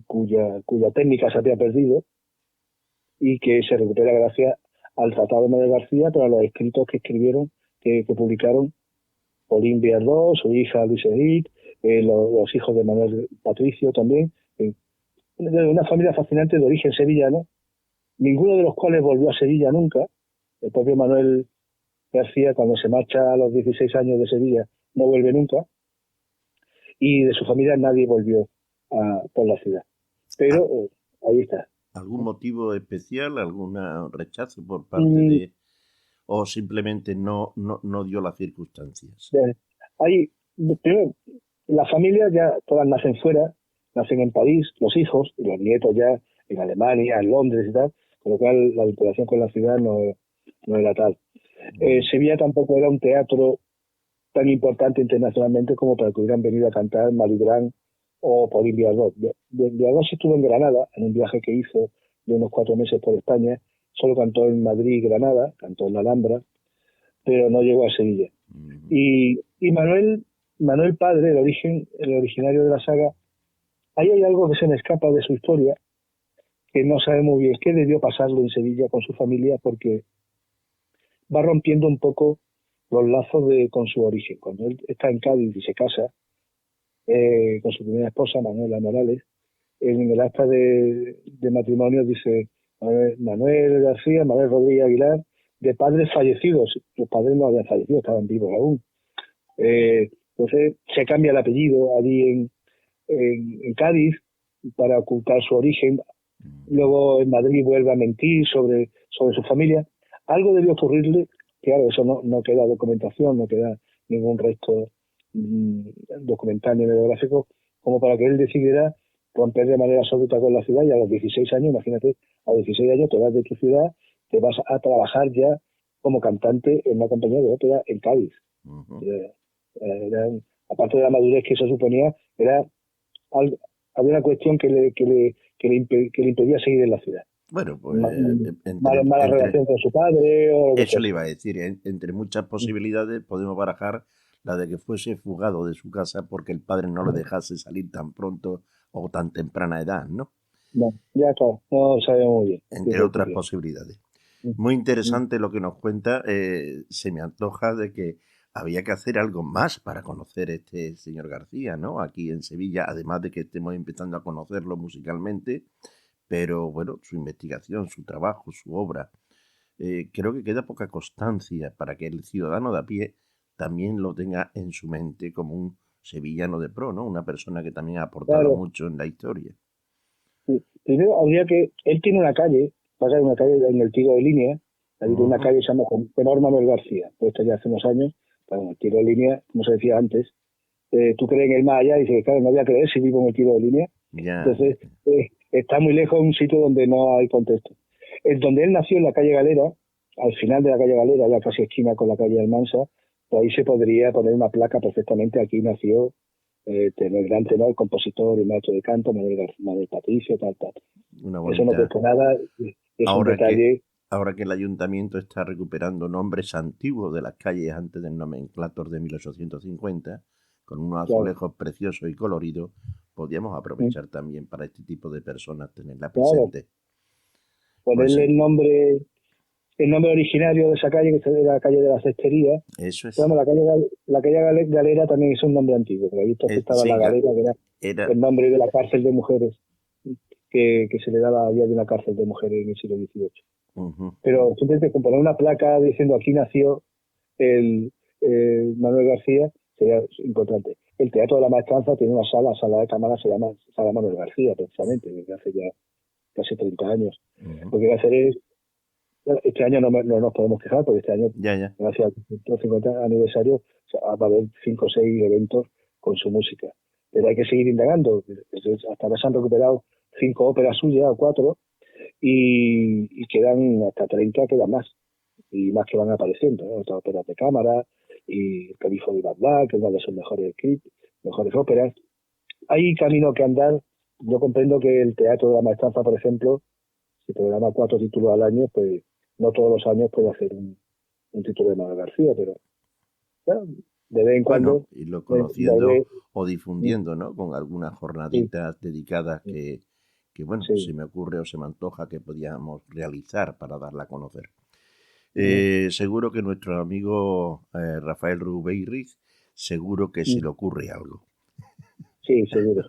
cuya técnica se había perdido y que se recupera gracias al Tratado de Manuel García, pero a los escritos que escribieron, que publicaron Pauline Viardot, su hija Luisa Hit, los hijos de Manuel Patricio también, de una familia fascinante de origen sevillano, ninguno de los cuales volvió a Sevilla nunca. El propio Manuel García, cuando se marcha a los 16 años de Sevilla, no vuelve nunca, y de su familia nadie volvió por la ciudad. Pero ahí está.
¿Algún motivo especial, algún rechazo por parte de... o simplemente no dio las circunstancias?
Primero, las familias ya todas nacen fuera, nacen en París, los hijos y los nietos ya en Alemania, en Londres y tal, con lo cual la vinculación con la ciudad no era tal. Sevilla tampoco era un teatro tan importante internacionalmente como para que hubieran venido a cantar Maribrán o Pauline Viardot. Viardot sí estuvo en Granada, en un viaje que hizo de unos 4 meses por España, solo cantó en Madrid y Granada, cantó en la Alhambra, pero no llegó a Sevilla. Y Manuel padre, el originario de la saga, ahí hay algo que se me escapa de su historia, que no sabe muy bien qué debió pasarle en Sevilla con su familia, porque va rompiendo un poco los lazos con su origen. Cuando él está en Cádiz y se casa con su primera esposa, Manuela Morales, en el acta de matrimonio dice Manuel García, Manuel Rodríguez Aguilar, de padres fallecidos. Los padres no habían fallecido, estaban vivos aún. Entonces se cambia el apellido allí en Cádiz para ocultar su origen. Luego en Madrid vuelve a mentir sobre su familia. Algo debió ocurrirle, claro, eso no queda documentación, no queda ningún resto documental ni bibliográfico, como para que él decidiera romper de manera absoluta con la ciudad, y a los 16 años, imagínate, a los 16 años te vas de tu ciudad, te vas a trabajar ya como cantante en una compañía de ópera en Cádiz. Aparte de la madurez que eso suponía, había una cuestión que le impedía seguir en la ciudad.
Bueno, pues
Mala relación con su padre o
eso le iba a decir, entre muchas posibilidades podemos barajar la de que fuese fugado de su casa porque el padre no le dejase salir tan pronto o tan temprana edad, ¿no?
No, ya claro, no sabemos muy bien.
Entre otras posibilidades. Muy interesante lo que nos cuenta. Se me antoja de que había que hacer algo más para conocer a este señor García, ¿no? Aquí en Sevilla, además de que estemos empezando a conocerlo musicalmente, pero bueno, su investigación, su trabajo, su obra, creo que queda poca constancia para que el ciudadano de a pie también lo tenga en su mente como un sevillano de pro, ¿no? Una persona que también ha aportado mucho en la historia.
Primero habría él tiene una calle, pasa en una calle en el tiro de línea, hay una calle que se llama Honor Manuel García, puesta ya hace unos años, en el tiro de línea, como se decía antes, tú crees en el más allá y dices, claro, no voy a creer si vivo en el tiro de línea. Ya. Entonces, está muy lejos de un sitio donde no hay contexto. Donde él nació, en la calle Galera, al final de la calle Galera, ya casi esquina con la calle Almansa, pues ahí se podría poner una placa perfectamente, aquí nació el gran tenor, compositor y maestro de canto, Manuel Patricio, tal.
Una bonita...
Eso no cuesta nada, es un detalle...
Ahora que el ayuntamiento está recuperando nombres antiguos de las calles antes del nomenclator de 1850, con unos azulejos preciosos y coloridos, podríamos aprovechar también para este tipo de personas tenerla presente.
Ponerle el nombre originario de esa calle, que es la calle de la Cestería.
Eso es.
Bueno, la calle Galera también es un nombre antiguo, porque ahí estaba la Galera, que era el nombre de la cárcel de mujeres que se le daba, había de una cárcel de mujeres en el siglo XVIII. Pero simplemente con poner una placa diciendo aquí nació el Manuel García sería importante. El Teatro de la Maestranza tiene una sala de cámara, se llama Sala Manuel García, precisamente, desde hace ya casi 30 años. Lo que voy a hacer es, este año no nos podemos quejar, porque este año, gracias al 50 aniversario, va a haber 5 o 6 eventos con su música. Pero hay que seguir indagando. Hasta ahora se han recuperado 5 óperas suyas o 4, y quedan hasta 30, quedan más. Y más que van apareciendo, ¿no? Otras óperas de cámara, y el Califo de Bagdad, que es una de sus mejores óperas. Hay camino que andar. Yo comprendo que el Teatro de la Maestranza, por ejemplo, si programa 4 títulos al año, pues no todos los años puede hacer un título de Manuel García, pero bueno, de vez en cuando...
irlo conociendo o difundiendo, ¿no? Con algunas jornaditas dedicadas que bueno, se me ocurre o se me antoja que podíamos realizar para darla a conocer. Seguro que nuestro amigo Rafael Rubeirriz, seguro que se le ocurre algo.
Sí, seguro.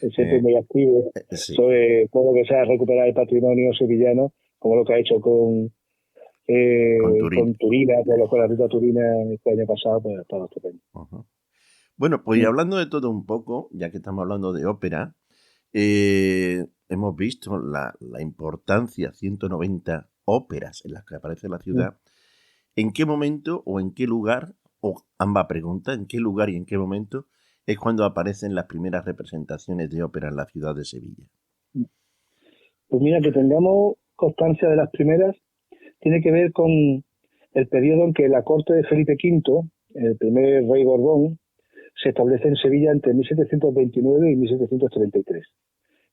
Es siempre muy activo sobre todo lo que sea recuperar el patrimonio sevillano, como lo que ha hecho con Turina, con la ruta Turina este año pasado, pues ha estado estupendo.
Bueno, pues hablando de todo un poco, ya que estamos hablando de ópera, hemos visto la importancia, 190 óperas en las que aparece la ciudad. ¿En qué momento o en qué lugar, o ambas preguntas, en qué lugar y en qué momento es cuando aparecen las primeras representaciones de ópera en la ciudad de Sevilla?
Pues mira, que tengamos constancia de las primeras tiene que ver con el periodo en que la corte de Felipe V, el primer rey Borbón, se establece en Sevilla entre 1729 y 1733.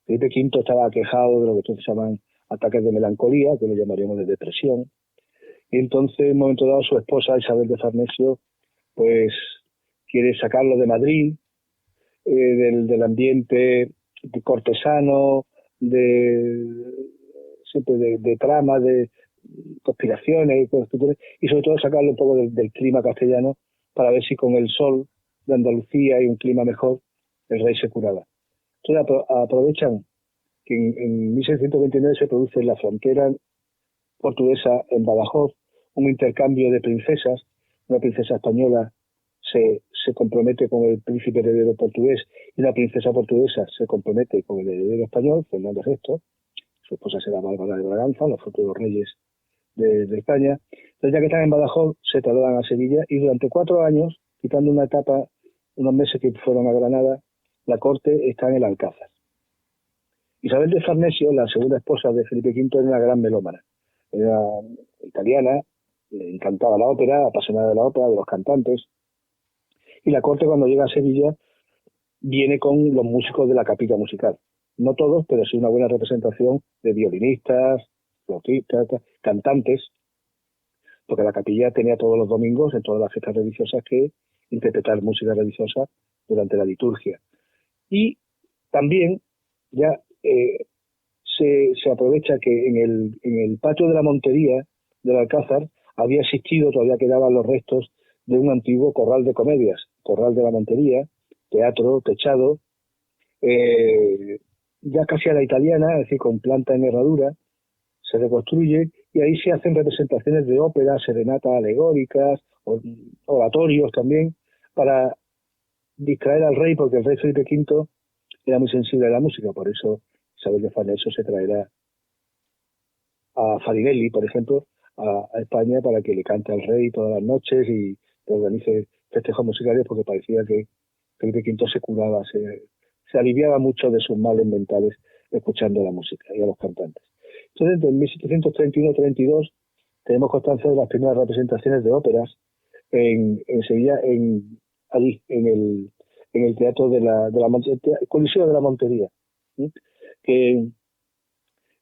Felipe V estaba aquejado de lo que entonces se llaman ataques de melancolía, que lo llamaríamos de depresión, y entonces en un momento dado su esposa Isabel de Farnesio pues quiere sacarlo de Madrid, del ambiente cortesano, siempre de tramas, de conspiraciones y sobre todo sacarlo un poco del clima castellano para ver si con el sol de Andalucía y un clima mejor el rey se curaba. Entonces aprovechan que en 1629 se produce en la frontera portuguesa en Badajoz, un intercambio de princesas. Una princesa española se compromete con el príncipe heredero portugués y una princesa portuguesa se compromete con el heredero español, Fernando VI. Su esposa será Bárbara de Braganza, los futuros reyes de España. Entonces, ya que están en Badajoz, se trasladan a Sevilla y durante 4 años, quitando una etapa, unos meses que fueron a Granada, la corte está en el Alcázar. Isabel de Farnesio, la segunda esposa de Felipe V, era una gran melómana. Era italiana, le encantaba la ópera, apasionada de la ópera, de los cantantes. Y la corte, cuando llega a Sevilla, viene con los músicos de la capilla musical. No todos, pero sí una buena representación de violinistas, flautistas, cantantes, porque la capilla tenía todos los domingos, en todas las fiestas religiosas, que interpretar música religiosa durante la liturgia. Y también ya se aprovecha que en el patio de la Montería del Alcázar había existido, todavía quedaban los restos de un antiguo corral de comedias, corral de la Montería, teatro techado, ya casi a la italiana, es decir, con planta en herradura, se reconstruye y ahí se hacen representaciones de ópera, serenatas alegóricas, oratorios también, para distraer al rey, porque el rey Felipe V era muy sensible a la música, por eso Isabel de Farnesio se traerá a Farinelli, por ejemplo, a España para que le cante al rey todas las noches y organice festejos musicales, porque parecía que Felipe V se curaba, se aliviaba mucho de sus males mentales escuchando la música y a los cantantes. Entonces, en 1731-32 tenemos constancia de las primeras representaciones de óperas en Sevilla, allí, en el teatro de la Coliseo de la Montería, ¿sí?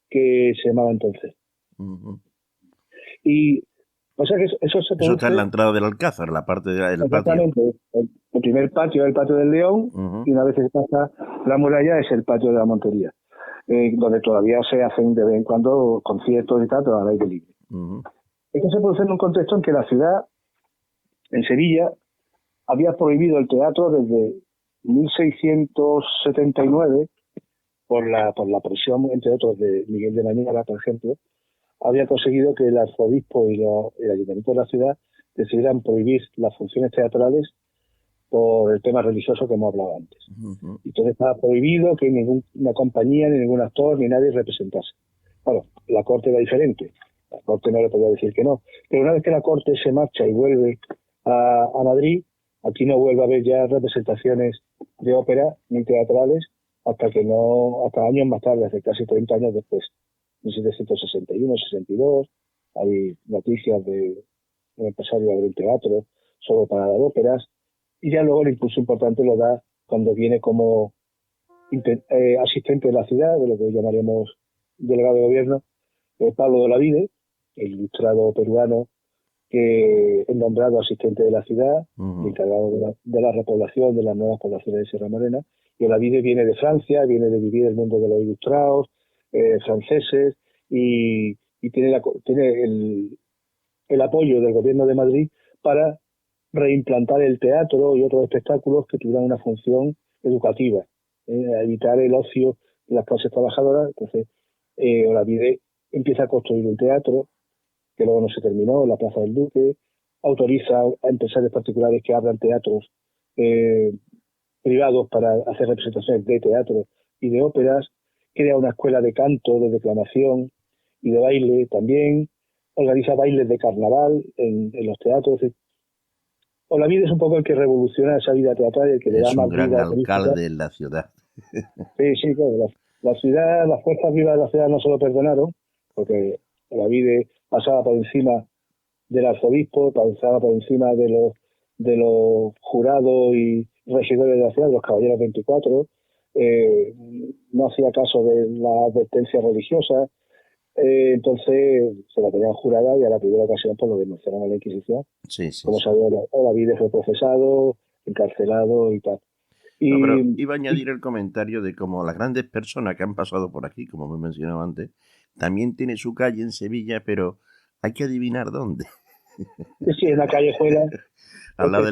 que se llamaba entonces.
Uh-huh.
Y o sea que eso se produce...
Eso está en la entrada del Alcázar, la parte del patio.
Exactamente. El primer patio es el patio del León, y una vez que se pasa la muralla es el patio de la Montería, donde todavía se hacen de vez en cuando conciertos y tal, pero al aire libre. Esto se produce en un contexto en que la ciudad, en Sevilla, había prohibido el teatro desde 1679 por la presión, entre otros, de Miguel de Mañara, por ejemplo. Había conseguido que el arzobispo y el ayuntamiento de la ciudad decidieran prohibir las funciones teatrales por el tema religioso que hemos hablado antes. Entonces estaba prohibido que ninguna compañía, ni ningún actor, ni nadie representase. Claro, la corte era diferente. La corte no le podía decir que no. Pero una vez que la corte se marcha y vuelve a Madrid, aquí no vuelve a haber ya representaciones de ópera ni teatrales hasta años más tarde, hace casi 30 años después. 1761, 62, hay noticias de un empresario de abrir un teatro solo para dar óperas, y ya luego el impulso importante lo da cuando viene como asistente de la ciudad, de lo que llamaremos delegado de gobierno, Pablo de Olavide, el ilustrado peruano que es nombrado asistente de la ciudad, encargado de la repoblación de las nuevas poblaciones de Sierra Morena, y Olavide viene de Francia, viene de vivir el mundo de los ilustrados, franceses, y tiene el apoyo del gobierno de Madrid para reimplantar el teatro y otros espectáculos que tuvieran una función educativa, evitar el ocio de las clases trabajadoras. Entonces, Olavide empieza a construir un teatro que luego no se terminó, la Plaza del Duque, autoriza a empresarios particulares que abran teatros privados para hacer representaciones de teatro y de óperas, crea una escuela de canto, de declamación y de baile también, organiza bailes de carnaval en los teatros. Olavide es un poco el que revoluciona esa vida teatral, el que le da más vida.
Es un gran alcalde en la ciudad.
Sí, claro. La ciudad, las fuerzas vivas de la ciudad no se lo perdonaron, porque Olavide pasaba por encima del arzobispo, pasaba por encima de los jurados y regidores de la ciudad, los caballeros 24, no hacía caso de la advertencia religiosa, entonces se la tenían jurada y a la primera ocasión pues lo denunciaron a la Inquisición. Como sabía, Olavide fue procesado, encarcelado y tal.
No, pero iba a añadir el comentario de cómo las grandes personas que han pasado por aquí, como me mencionaba antes, también tiene su calle en Sevilla, pero hay que adivinar dónde.
Sí, en la callejuela.
Al lado de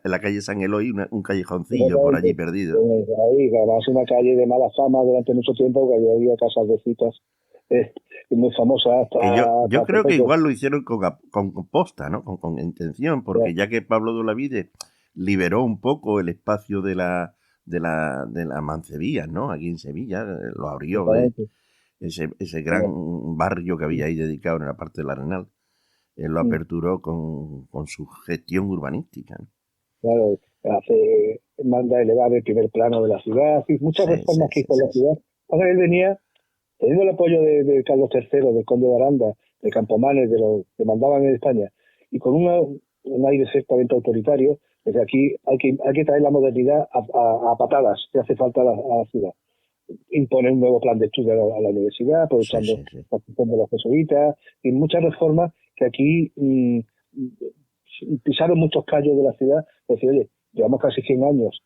la calle San Eloy, un callejoncillo por allí perdido.
Ahí, además una calle de mala fama durante mucho tiempo, porque había casas de citas muy famosa
Yo
hasta
creo que
poco.
igual lo hicieron con posta, ¿no? Con intención, porque ya que Pablo de Olavide liberó un poco el espacio de la Mancebía, ¿no? Aquí en Sevilla, lo abrió de
Exactamente.
ese gran barrio que había ahí dedicado en la parte del Arenal. Él lo
Mm,
aperturó con su gestión urbanística, ¿no?
claro, manda a elevar el primer plano de la ciudad, y muchas
Sí, sí,
reformas que
sí,
hizo en
sí,
la
sí.
ciudad. Ahora él venía, teniendo el apoyo de Carlos III, del conde de Aranda, de Campomanes, de los que mandaban en España, y con un aire ciertamente autoritario, desde aquí hay que traer la modernidad a patadas, que hace falta a la ciudad. Impone un nuevo plan de estudio a la universidad,
Sí,
aprovechando
sí, sí.
la función de los jesuitas, y muchas reformas que aquí pisaron muchos callos de la ciudad. Decir, oye, llevamos casi 100 años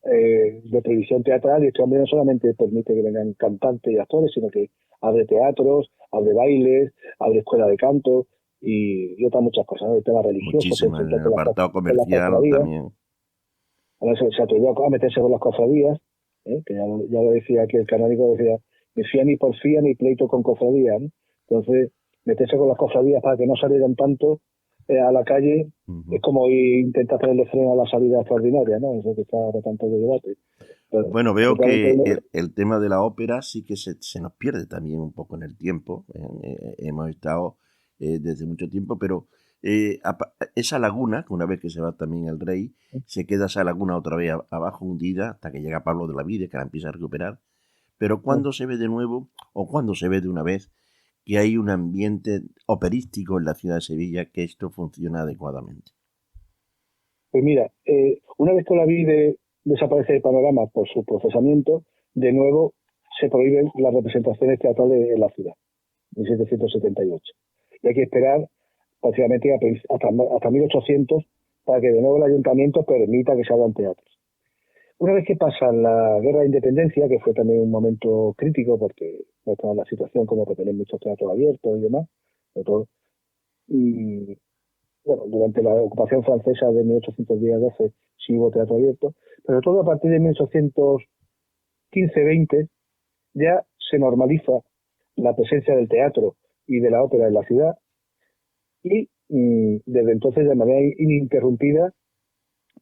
de previsión teatral y este hombre no solamente permite que vengan cantantes y actores, sino que abre teatros, abre bailes, abre escuela de canto y otras muchas cosas, ¿no? El tema religioso, se
Muchísimas. En
enfrentó
el apartado
con las
comercial
cofradías,
también.
ahora se atrevió a meterse con las cofradías, que ya lo decía aquí el canónigo, decía, ni fía ni porfía ni pleito con cofradías, ¿no? Entonces, meterse con las cofradías para que no salieran tanto a la calle es
Ujú.
como intentar ponerle freno a la salida extraordinaria, ¿no? Eso que está ahora tanto de debate. Pero,
Bueno, veo
efectivamente,
que el tema de la ópera sí que se nos pierde también un poco en el tiempo. Hemos estado desde mucho tiempo, pero esa laguna, que una vez que se va también el rey, se queda esa laguna otra vez abajo hundida hasta que llega Pablo de la Vide, que la empieza a recuperar. Pero cuando se ve de nuevo, o cuando se ve de una vez, que hay un ambiente operístico en la ciudad de Sevilla, que esto funciona adecuadamente.
pues mira, una vez que la vida desaparece del panorama por su procesamiento, de nuevo se prohíben las representaciones teatrales en la ciudad, en 1778. Y hay que esperar prácticamente hasta 1800 para que de nuevo el ayuntamiento permita que se hagan teatros. Una vez que pasa la guerra de independencia, que fue también un momento crítico porque no estaba la situación como que tener muchos teatros abiertos y demás, sobre todo, y bueno, durante la ocupación francesa de 1810-12 sí hubo teatro abierto, pero todo a partir de 1815-20 ya se normaliza la presencia del teatro y de la ópera en la ciudad y desde entonces de manera ininterrumpida,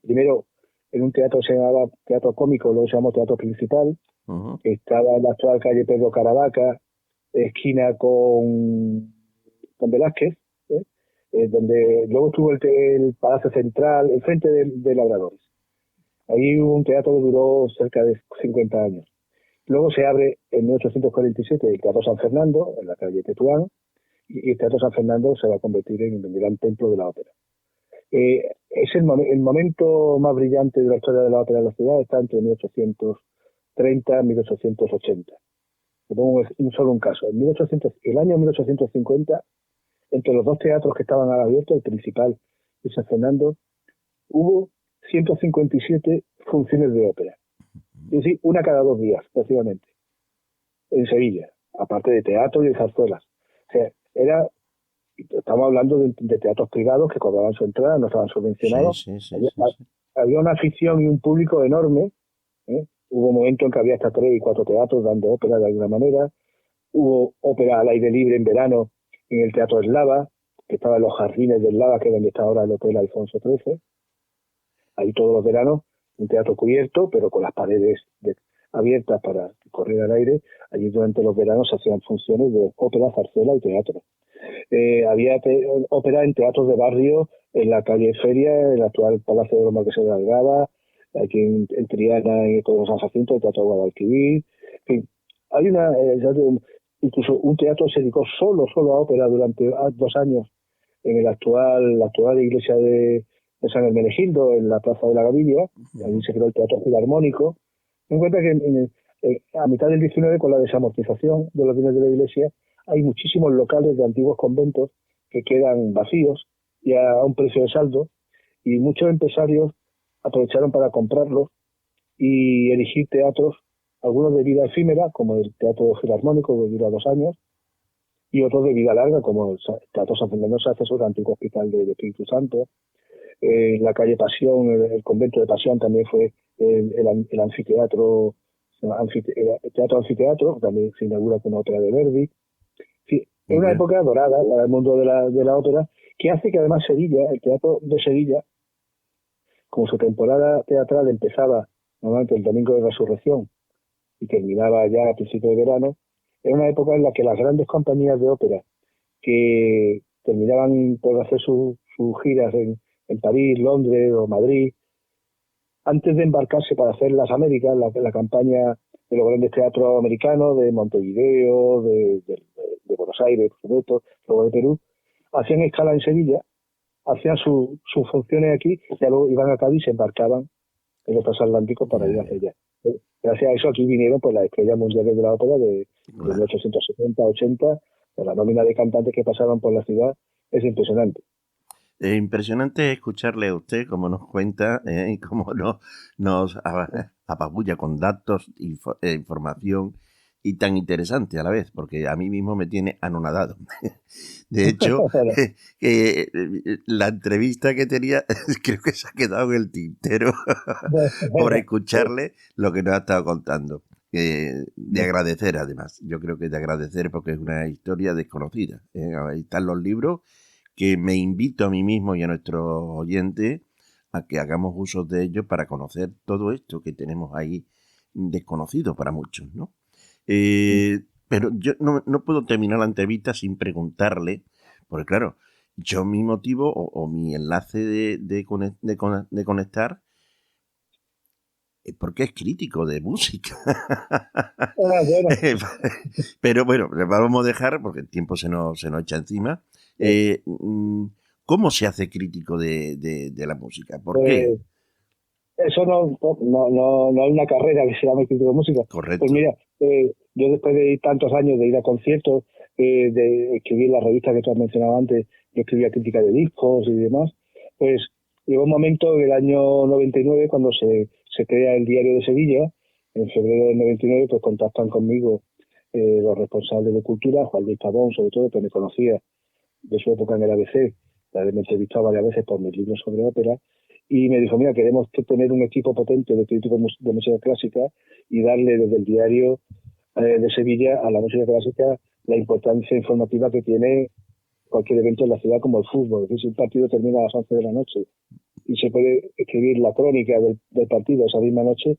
primero en un teatro que se llamaba Teatro Cómico, luego se llamó Teatro Principal,
Ujú.
que estaba en la actual calle Pedro Caravaca, esquina con Velázquez, ¿eh? Donde luego estuvo el Palacio Central, el frente de Labradores. Ahí hubo un teatro que duró cerca de 50 años. Luego se abre en 1847 el Teatro San Fernando, en la calle Tetuán, y el Teatro San Fernando se va a convertir en el gran templo de la ópera. Es el momento más brillante de la historia de la ópera de la ciudad, está entre 1830 y 1880. Te pongo solo un caso. El año 1850, entre los dos teatros que estaban abiertos, el principal y San Fernando, hubo 157 funciones de ópera. Es decir, una cada 2 días, prácticamente, en Sevilla, aparte de teatro y de zarzuelas. O sea, estamos hablando de teatros privados que cobraban su entrada, no estaban
Sí,
subvencionados.
sí, sí,
Había,
sí, sí.
había una afición y un público enorme. ¿eh? Hubo momentos en que había hasta 3 y 4 teatros dando ópera de alguna manera. Hubo ópera al aire libre en verano en el Teatro Eslava, que estaba en los jardines del Lava, que es donde está ahora el Hotel Alfonso XIII. Ahí todos los veranos, un teatro cubierto, pero con las paredes abiertas para correr al aire. Allí durante los veranos se hacían funciones de ópera, zarzuela y teatro. Había ópera en teatros de barrio, en la calle Feria, en el actual Palacio de los Marqueses de Algaba, aquí en Triana, en el Código San Jacinto, el Teatro Guadalquivir. En fin, hay incluso un teatro se dedicó solo a ópera durante 2 años en la actual iglesia de San Hermenegildo, en la Plaza de la Gavidia. Allí
Ujú.
se creó el Teatro Filarmónico. Ten en cuenta que a mitad del 19, con la desamortización de los bienes de la iglesia, hay muchísimos locales de antiguos conventos que quedan vacíos y a un precio de saldo, y muchos empresarios aprovecharon para comprarlos y erigir teatros, algunos de vida efímera, como el Teatro Filarmónico, que dura 2 años, y otros de vida larga, como el Teatro San Fernando se hace sobre el antiguo hospital de Espíritu Santo. En la calle Pasión, el convento de Pasión también fue el anfiteatro, el teatro anfiteatro, también se inaugura con una ópera de Verdi. Sí, es
Muy
una
bien.
época dorada, la del mundo de la ópera, que hace que además Sevilla, el Teatro de Sevilla, como su temporada teatral empezaba normalmente el domingo de Resurrección y terminaba ya a principios de verano, era una época en la que las grandes compañías de ópera que terminaban por hacer sus giras en París, Londres o Madrid, antes de embarcarse para hacer las Américas, la campaña de los grandes teatros americanos, de Montevideo, de Buenos Aires, por supuesto, luego de Perú, hacían escala en Sevilla, hacían sus funciones aquí, y luego iban a Cádiz y se embarcaban en los transatlánticos para ir
Ya,
hacia
ya,
allá. Gracias a eso aquí vinieron pues las estrellas mundiales de la ópera de
claro.
1870-80, la nómina de cantantes que pasaban por la ciudad es impresionante.
Impresionante escucharle a usted cómo nos cuenta y cómo nos apabulla con datos, información y tan interesante a la vez, porque a mí mismo me tiene anonadado. De hecho, la entrevista que tenía creo que se ha quedado en el tintero por escucharle lo que nos ha estado contando. De agradecer además, yo creo que de agradecer porque es una historia desconocida. Ahí están los libros que me invito a mí mismo y a nuestros oyentes a que hagamos uso de ellos para conocer todo esto que tenemos ahí desconocido para muchos, ¿no? Pero yo no puedo terminar la entrevista sin preguntarle, porque claro, yo mi motivo o mi enlace de conectar es porque es crítico de música.
Bueno,
Pero bueno, le vamos a dejar porque el tiempo se nos echa encima. ¿Cómo se hace crítico de la música? ¿Por qué?
pues eso no hay una carrera que se llame crítico de música. Pues
Correcto.
mira, yo después de tantos años de ir a conciertos, de escribir las revistas que tú has mencionado antes, yo escribía crítica de discos y demás, pues llegó un momento en el año 99 cuando se crea el Diario de Sevilla, en febrero del 99, pues contactan conmigo los responsables de cultura, Juan Luis Pavón sobre todo, que me conocía de su época en el ABC, la me he entrevistado varias veces por mis libros sobre ópera, y me dijo, mira, queremos tener un equipo potente de críticos de música clásica y darle desde el diario de Sevilla a la música clásica la importancia informativa que tiene cualquier evento en la ciudad como el fútbol. Es decir, si un partido termina a las 11 de la noche y se puede escribir la crónica del partido esa misma noche,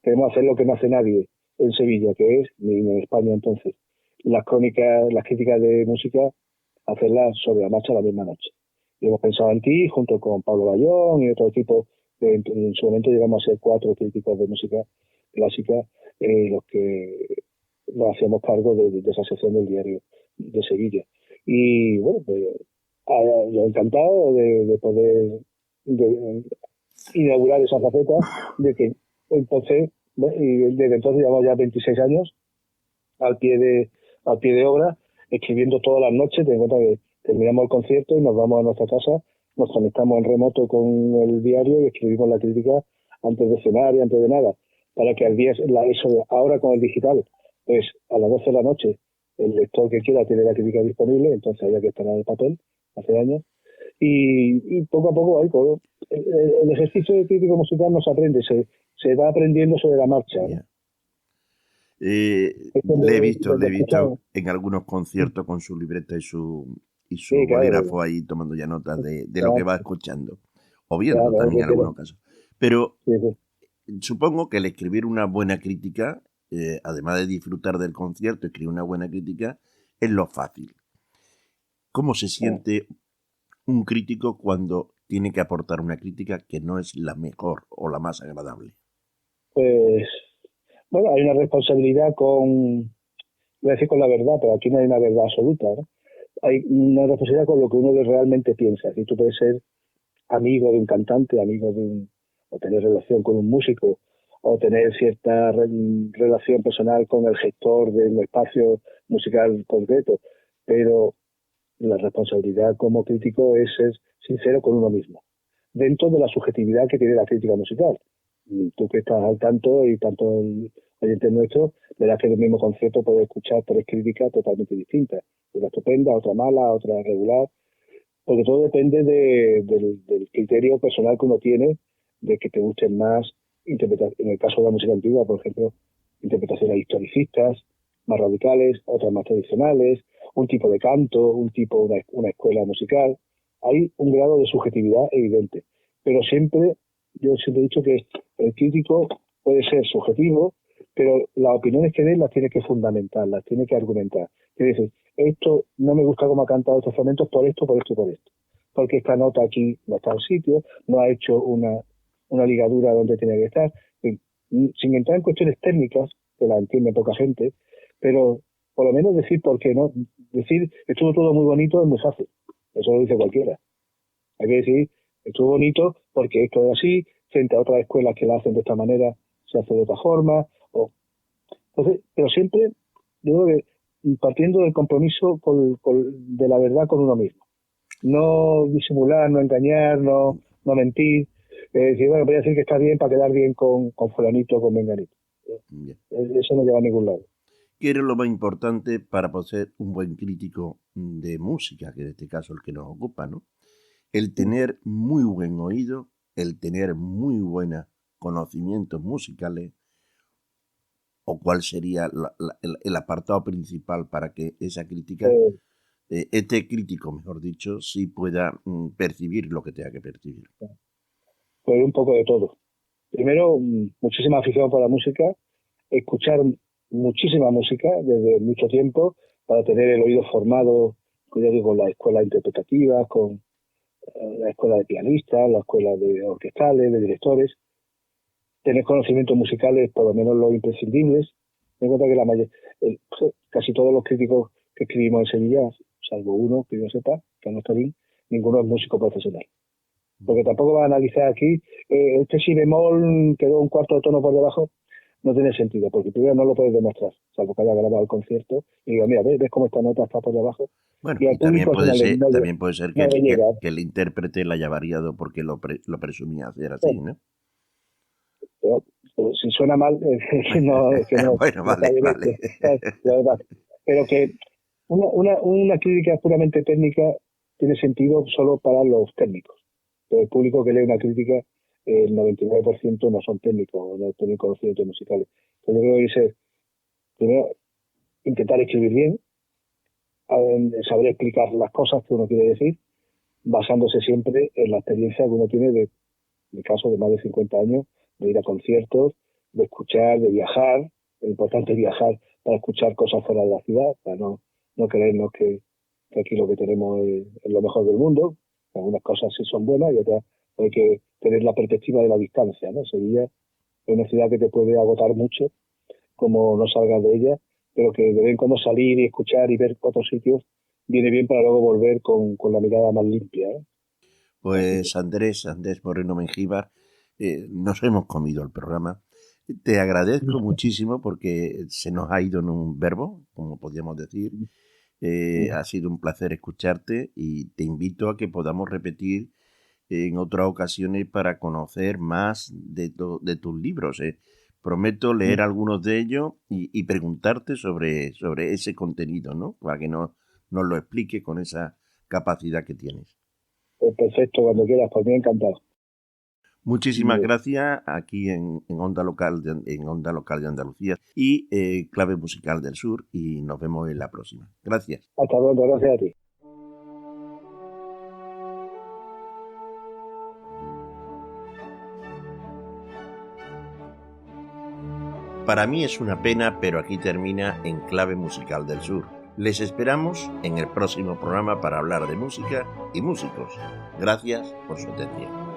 queremos hacer lo que no hace nadie en Sevilla, que es, ni en España entonces, las crónicas, las críticas de música, hacerlas sobre la marcha la misma noche. Y hemos pensado en ti, junto con Pablo Bayón y otro equipo, en su momento llegamos a ser 4 críticos de música clásica, los que nos hacíamos cargo de esa sección del diario de Sevilla. Y bueno, pues yo encantado de poder de, inaugurar esa faceta, de que entonces, bueno, y desde entonces llevamos ya 26 años al pie al pie de obra, escribiendo todas las noches. Ten en cuenta que terminamos el concierto y nos vamos a nuestra casa, nos conectamos en remoto con el diario y escribimos la crítica antes de cenar y antes de nada, para que al día, eso ahora con el digital, pues a las 12 de la noche, el lector que quiera tiene la crítica disponible, entonces había que estar en el papel, hace años, y poco a poco ahí todo. El ejercicio de crítico musical no se aprende, se va aprendiendo sobre la marcha, ¿no?
Ya.
Es
Le he
donde
visto, le he visto
escuchamos.
en algunos conciertos con su libreta y su
Sí, claro,
bolígrafo ahí tomando ya notas de lo que
claro,
va escuchando, o viendo
claro,
también en algunos casos. Pero
sí, sí.
supongo que el escribir una buena crítica, además de disfrutar del concierto, escribir una buena crítica es lo fácil. ¿Cómo se
Ah,
siente un crítico cuando tiene que aportar una crítica que no es la mejor o la más agradable?
pues, bueno, hay una responsabilidad voy a decir con la verdad, pero aquí no hay una verdad absoluta, ¿no? Hay una responsabilidad con lo que uno realmente piensa. Si tú puedes ser amigo de un cantante, o tener relación con un músico, o tener cierta relación personal con el gestor de un espacio musical concreto, pero la responsabilidad como crítico es ser sincero con uno mismo, dentro de la subjetividad que tiene la crítica musical. Y tú que estás al tanto y tanto el oyente nuestro, verás que en el mismo concierto puedes escuchar 3 críticas totalmente distintas. Una estupenda, otra mala, otra regular, porque todo depende del criterio personal que uno tiene, de que te gusten más en el caso de la música antigua, por ejemplo, interpretaciones historicistas, más radicales, otras más tradicionales, un tipo de canto, una escuela musical. Hay un grado de subjetividad evidente, pero yo siempre he dicho que el crítico puede ser subjetivo, pero las opiniones que dé las tiene que fundamentar, las tiene que argumentar. Quiere decir, esto no me gusta cómo ha cantado estos fragmentos por esto, por esto, por esto. Porque esta nota aquí no está en sitio, no ha hecho una ligadura donde tenía que estar. Sin entrar en cuestiones técnicas, que la entiende poca gente, pero por lo menos decir por qué no. Decir, estuvo todo muy bonito es muy fácil. Eso lo dice cualquiera. Hay que decir, estuvo bonito porque esto es así, frente a otras escuelas que la hacen de esta manera, se hace de otra forma. Entonces, pero siempre, yo creo que partiendo del compromiso de la verdad con uno mismo. No disimular, no engañar, no mentir. Decir, bueno, voy a decir que está bien para quedar bien con fulanito o con menganito. Eso no lleva a ningún lado.
¿Qué es lo más importante para ser un buen crítico de música, que en este caso es el que nos ocupa, ¿no? El tener muy buen oído, el tener muy buenos conocimientos musicales, o cuál sería el apartado principal para que esa crítica, este crítico, mejor dicho, sí pueda percibir lo que tenga que percibir.
Pues un poco de todo. Primero, muchísima afición por la música, escuchar muchísima música desde mucho tiempo para tener el oído formado, como ya digo, con las escuelas interpretativas, con la escuela de pianistas, la escuela de orquestales, de directores, tener conocimientos musicales, por lo menos los imprescindibles. Me cuenta que casi todos los críticos que escribimos en Sevilla, salvo uno, que yo sepa, que no está bien, ninguno es músico profesional. Porque tampoco va a analizar aquí, este si bemol quedó un cuarto de tono por debajo, no tiene sentido, porque primero no lo puedes demostrar, salvo que haya grabado el concierto, y digo, mira, ¿ves cómo esta nota está por debajo?
Bueno, y también puede ser que el intérprete la haya variado porque lo presumía hacer así, ¿no?
Pero si suena mal, que no
bueno, vale.
Pero que una crítica puramente técnica tiene sentido solo para los técnicos. Pero el público que lee una crítica, el 99% no son técnicos, no tienen conocimientos musicales. Entonces yo creo que dice, primero, intentar escribir bien, saber explicar las cosas que uno quiere decir, basándose siempre en la experiencia que uno tiene en mi caso de más de 50 años, de ir a conciertos, de escuchar, de viajar. Es importante viajar para escuchar cosas fuera de la ciudad, para no creernos que aquí lo que tenemos es lo mejor del mundo. Algunas cosas sí son buenas y otras hay que tener la perspectiva de la distancia, ¿no? Sevilla es una ciudad que te puede agotar mucho, como no salgas de ella, pero que de vez en cuando salir y escuchar y ver otros sitios viene bien para luego volver con la mirada más limpia, ¿eh?
Pues Andrés Moreno Mengíbar, nos hemos comido el programa. Te agradezco muchísimo porque se nos ha ido en un verbo, como podríamos decir. Ha sido un placer escucharte y te invito a que podamos repetir en otras ocasiones para conocer más de tus libros. Prometo leer algunos de ellos y preguntarte sobre ese contenido, ¿no? Para que nos lo explique con esa capacidad que tienes.
Pues perfecto, cuando quieras, por mí encantado.
Muchísimas gracias aquí en Onda Local de Andalucía y Clave Musical del Sur, y nos vemos en la próxima. Gracias.
Hasta luego, gracias a ti.
Para mí es una pena, pero aquí termina En Clave Musical del Sur. Les esperamos en el próximo programa para hablar de música y músicos. Gracias por su atención.